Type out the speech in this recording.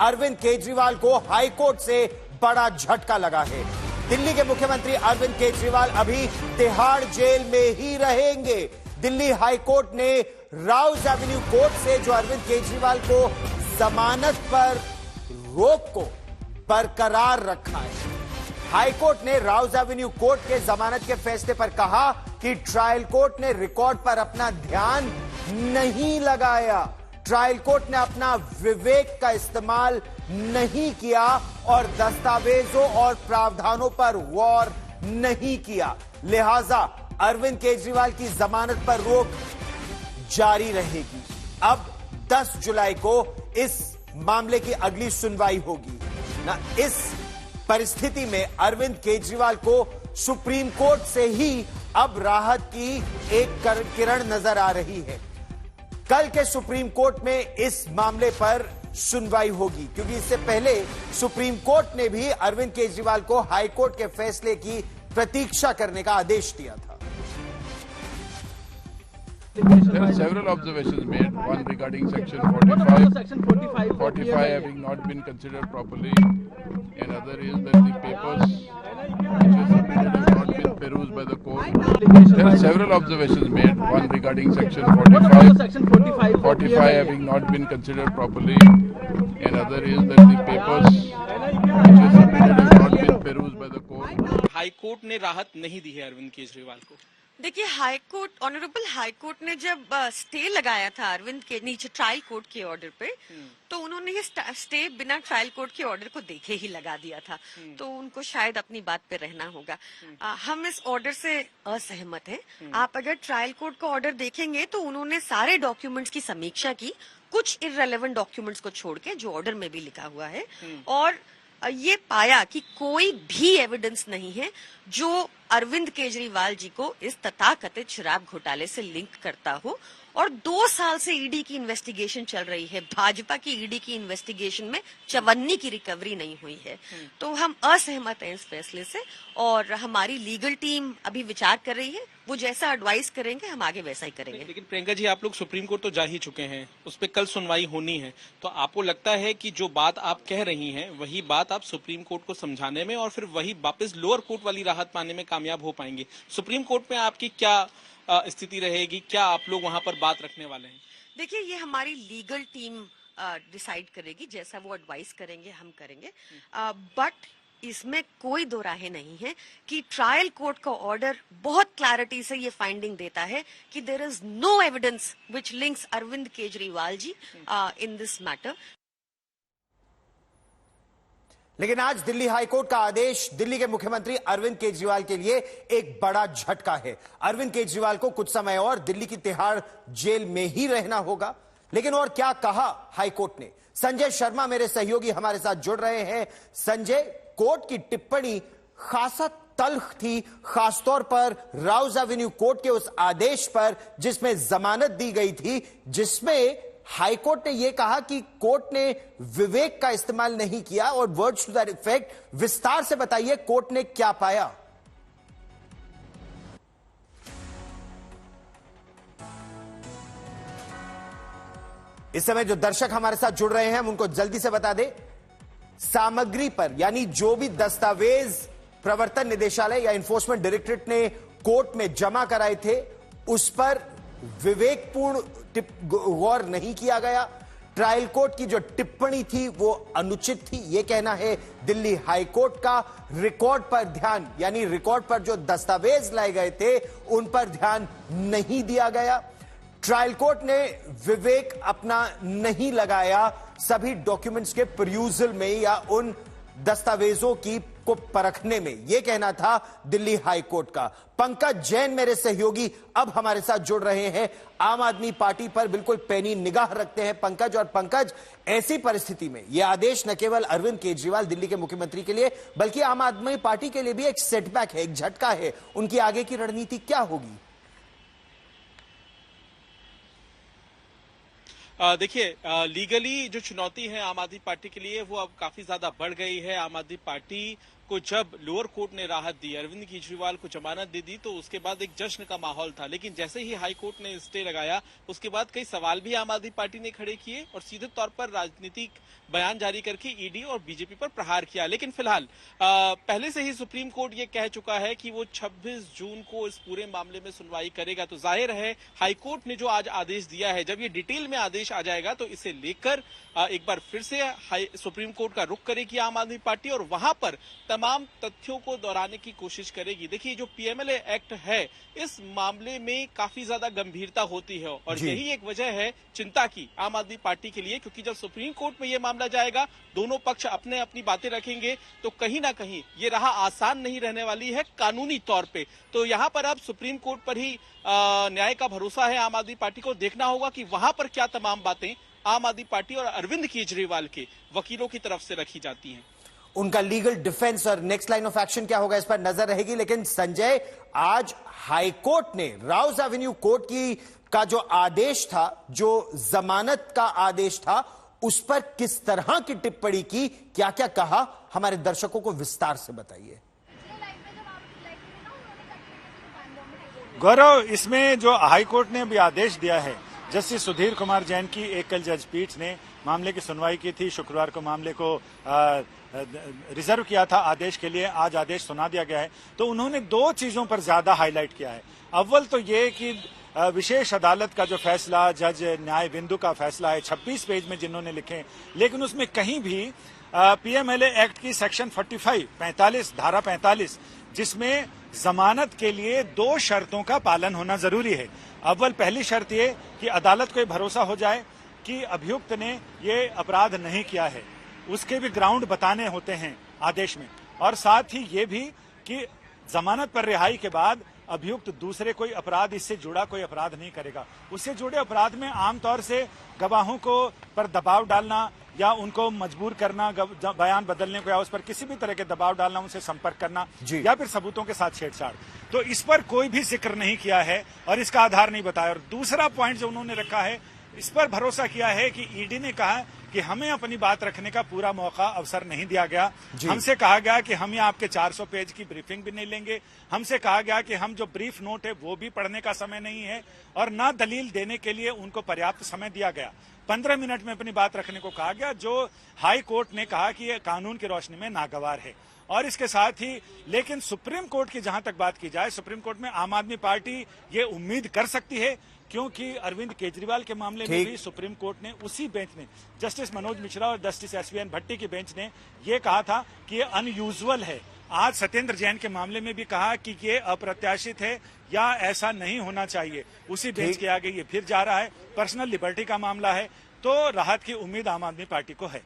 अरविंद केजरीवाल को हाईकोर्ट से बड़ा झटका लगा है। दिल्ली के मुख्यमंत्री अरविंद केजरीवाल अभी तिहाड़ जेल में ही रहेंगे। दिल्ली हाईकोर्ट ने राउज एवेन्यू कोर्ट से जो अरविंद केजरीवाल को जमानत पर रोक को बरकरार रखा है। हाईकोर्ट ने राउज एवेन्यू कोर्ट के जमानत के फैसले पर कहा कि ट्रायल कोर्ट ने रिकॉर्ड पर अपना ध्यान नहीं लगाया, ट्रायल कोर्ट ने अपना विवेक का इस्तेमाल नहीं किया और दस्तावेजों और प्रावधानों पर गौर नहीं किया। लिहाजा अरविंद केजरीवाल की जमानत पर रोक जारी रहेगी। अब 10 जुलाई को इस मामले की अगली सुनवाई होगी ना। इस परिस्थिति में अरविंद केजरीवाल को सुप्रीम कोर्ट से ही अब राहत की एक किरण नजर आ रही है। कल के सुप्रीम कोर्ट में इस मामले पर सुनवाई होगी, क्योंकि इससे पहले सुप्रीम कोर्ट ने भी अरविंद केजरीवाल को हाई कोर्ट के फैसले की प्रतीक्षा करने का आदेश दिया था। There are several observations made, one regarding section 45 having not been considered properly, and other is that the papers which were submitted have not been perused by the court. There are several observations made, one regarding section 45 having not been considered properly, and other is that the papers which were submitted have not been perused by the court. High court ने राहत नहीं दी है अरविंद केजरीवाल को। देखिए, high court, honourable high court ने जब stay लगाया था अरविंद के नीचे ट्रायल कोर्ट के ऑर्डर पे, तो उन्होंने ये स्टे बिना ट्रायल कोर्ट के ऑर्डर को देखे ही लगा दिया था। तो उनको शायद अपनी बात पे रहना होगा। हम इस ऑर्डर से असहमत हैं। आप अगर ट्रायल कोर्ट का ऑर्डर देखेंगे तो उन्होंने सारे डॉक्यूमेंट्स की समीक्षा की, कुछ इररेलेवेंट डॉक्यूमेंट्स को छोड़ के, जो ऑर्डर में भी लिखा हुआ है, और ये पाया कि कोई भी एविडेंस नहीं है जो अरविंद केजरीवाल जी को इस तथाकथित शराब घोटाले से लिंक करता हो। और 2 साल से ईडी की इन्वेस्टिगेशन चल रही है। भाजपा की ईडी की इन्वेस्टिगेशन में चवन्नी की रिकवरी नहीं हुई है। तो हम असहमत हैं इस फैसले से, और हमारी लीगल टीम अभी विचार कर रही है। वो जैसा एडवाइस करेंगे हम आगे वैसा ही करेंगे। लेकिन प्रियंका जी, आप लोग सुप्रीम कोर्ट तो जा ही चुके हैं, उस पर कल सुनवाई होनी है, तो आपको लगता है कि जो बात आप कह रही हैं वही बात आप सुप्रीम कोर्ट को समझाने में और फिर वही वापस लोअर कोर्ट वाली राहत पाने में कामयाब हो पाएंगे? सुप्रीम कोर्ट में आपकी क्या स्थिति रहेगी? क्या आप लोग वहां पर बात रखने वाले हैं? देखिए, ये हमारी लीगल टीम डिसाइड करेगी, जैसा वो एडवाइस करेंगे हम करेंगे। बट इसमें कोई दो राहें नहीं है कि ट्रायल कोर्ट का ऑर्डर बहुत क्लैरिटी से ये फाइंडिंग देता है कि there is no evidence which links Arvind Kejriwal ji in this matter. लेकिन आज दिल्ली हाईकोर्ट का आदेश दिल्ली के मुख्यमंत्री अरविंद केजरीवाल के लिए एक बड़ा झटका है। अरविंद केजरीवाल को कुछ समय और दिल्ली की तिहाड़ जेल में ही रहना होगा। लेकिन और क्या कहा हाईकोर्ट ने? संजय शर्मा मेरे सहयोगी हमारे साथ जुड़ रहे हैं। संजय, कोर्ट की टिप्पणी खासा तल्ख थी, खासतौर पर राउज एवेन्यू कोर्ट के उस आदेश पर जिसमें जमानत दी गई थी, जिसमें हाईकोर्ट ने यह कहा कि कोर्ट ने विवेक का इस्तेमाल नहीं किया, और वर्ड्स टू दैट इफेक्ट। विस्तार से बताइए कोर्ट ने क्या पाया? इस समय जो दर्शक हमारे साथ जुड़ रहे हैं हम उनको जल्दी से बता दें, सामग्री पर, यानी जो भी दस्तावेज प्रवर्तन निदेशालय या इन्फोर्समेंट डायरेक्टरेट ने कोर्ट में जमा कराए थे, उस पर विवेकपूर्ण गौर नहीं किया गया। ट्रायल कोर्ट की जो टिप्पणी थी वो अनुचित थी, यह कहना है दिल्ली हाई कोर्ट का। रिकॉर्ड पर ध्यान, यानी रिकॉर्ड पर जो दस्तावेज लाए गए थे उन पर ध्यान नहीं दिया गया। ट्रायल कोर्ट ने विवेक अपना नहीं लगाया सभी डॉक्यूमेंट्स के परयूजल में या उन दस्तावेजों की को परखने में, यह कहना था दिल्ली हाई कोर्ट का। पंकज जैन मेरे सहयोगी अब हमारे साथ जुड़ रहे हैं, आम आदमी पार्टी पर बिल्कुल पैनी निगाह रखते हैं पंकज। और पंकज, ऐसी परिस्थिति में यह आदेश न केवल अरविंद केजरीवाल दिल्ली के मुख्यमंत्री के लिए बल्कि आम आदमी पार्टी के लिए भी एक सेटबैक है, एक झटका है। उनकी आगे की रणनीति क्या होगी? देखिए, लीगली जो चुनौती है आम आदमी पार्टी के लिए वो अब काफी ज्यादा बढ़ गई है। आम आदमी पार्टी को जब लोअर कोर्ट ने राहत दी, अरविंद केजरीवाल को जमानत दे दी, तो उसके बाद एक जश्न का माहौल था। लेकिन जैसे ही हाई कोर्ट ने स्टे लगाया, उसके बाद कई सवाल भी आम आदमी पार्टी ने खड़े किए और सीधे तौर पर राजनीतिक बयान जारी करके ईडी और बीजेपी पर प्रहार किया। लेकिन फिलहाल पहले से ही सुप्रीम कोर्ट ये कह चुका है कि वो 26 जून को इस पूरे मामले में सुनवाई करेगा। तो जाहिर है हाई कोर्ट ने जो आज आदेश दिया है, जब ये डिटेल में आदेश आ जाएगा तो इसे लेकर एक बार फिर से सुप्रीम कोर्ट का रुख करेगी आम आदमी पार्टी और वहां पर तमाम तथ्यों को दोहराने की कोशिश करेगी। देखिए, जो पीएमएलए एक्ट है, इस मामले में काफी ज्यादा गंभीरता होती है और यही एक वजह है चिंता की आम आदमी पार्टी के लिए, क्योंकि जब सुप्रीम कोर्ट में यह मामला जाएगा, दोनों पक्ष अपने अपनी बातें रखेंगे, तो कहीं ना कहीं ये राह आसान नहीं रहने वाली है कानूनी तौर पे। तो यहाँ पर अब सुप्रीम कोर्ट पर ही न्याय का भरोसा है आम आदमी पार्टी को। देखना होगा कि वहां पर क्या तमाम बातें आम आदमी पार्टी और अरविंद केजरीवाल के वकीलों की तरफ से रखी जाती हैं। उनका लीगल डिफेंस और नेक्स्ट लाइन ऑफ एक्शन क्या होगा, इस पर नजर रहेगी। लेकिन संजय, आज हाई कोर्ट ने राउज एवेन्यू कोर्ट का जो आदेश था, जो जमानत का आदेश था, उस पर किस तरह की टिप्पणी की, क्या क्या कहा, हमारे दर्शकों को विस्तार से बताइए। गौरव, इसमें जो हाई कोर्ट ने भी आदेश दिया है, जस्टिस सुधीर कुमार जैन की एकल जज पीठ ने मामले की सुनवाई की थी। शुक्रवार को मामले को रिजर्व किया था आदेश के लिए, आज आदेश सुना दिया गया है। तो उन्होंने दो चीजों पर ज्यादा हाईलाइट किया है। अव्वल तो ये कि विशेष अदालत का जो फैसला, जज न्याय बिंदु का फैसला है, 26 पेज में जिन्होंने लिखे, लेकिन उसमें कहीं भी पीएमएलए एक्ट की सेक्शन 45 धारा 45, जिसमें जमानत के लिए दो शर्तों का पालन होना जरूरी है। अव्वल पहली शर्त ये कि अदालत को भरोसा हो जाए कि अभियुक्त ने ये अपराध नहीं किया है, उसके भी ग्राउंड बताने होते हैं आदेश में। और साथ ही ये भी कि जमानत पर रिहाई के बाद अभियुक्त दूसरे कोई अपराध, इससे जुड़ा कोई अपराध नहीं करेगा। उससे जुड़े अपराध में आमतौर से गवाहों को पर दबाव डालना या उनको मजबूर करना, बयान बदलने को, या उस पर किसी भी तरह के दबाव डालना, उनसे संपर्क करना, या फिर सबूतों के साथ छेड़छाड़, तो इस पर कोई भी जिक्र नहीं किया है और इसका आधार नहीं बताया। और दूसरा पॉइंट जो उन्होंने रखा है, इस पर भरोसा किया है कि ईडी ने कहा कि हमें अपनी बात रखने का पूरा मौका, अवसर नहीं दिया गया। हमसे कहा गया कि हम ये आपके 400 पेज की ब्रीफिंग भी नहीं लेंगे। हमसे कहा गया कि हम जो ब्रीफ नोट है वो भी पढ़ने का समय नहीं है, और न दलील देने के लिए उनको पर्याप्त समय दिया गया। 15 मिनट में अपनी बात रखने को कहा गया, जो हाई कोर्ट ने कहा कि ये कानून की रोशनी में नागवार है। और इसके साथ ही, लेकिन सुप्रीम कोर्ट की जहां तक बात की जाए, सुप्रीम कोर्ट में आम आदमी पार्टी ये उम्मीद कर सकती है, क्योंकि अरविंद केजरीवाल के मामले में भी सुप्रीम कोर्ट ने, उसी बेंच ने, जस्टिस मनोज मिश्रा और जस्टिस एसवीएन भट्टी की बेंच ने ये कहा था कि ये अनयूजुअल है। आज सत्येंद्र जैन के मामले में भी कहा कि ये अप्रत्याशित है या ऐसा नहीं होना चाहिए। उसी बेंच के आगे ये फिर जा रहा है। पर्सनल लिबर्टी का मामला है, तो राहत की उम्मीद आम आदमी पार्टी को है।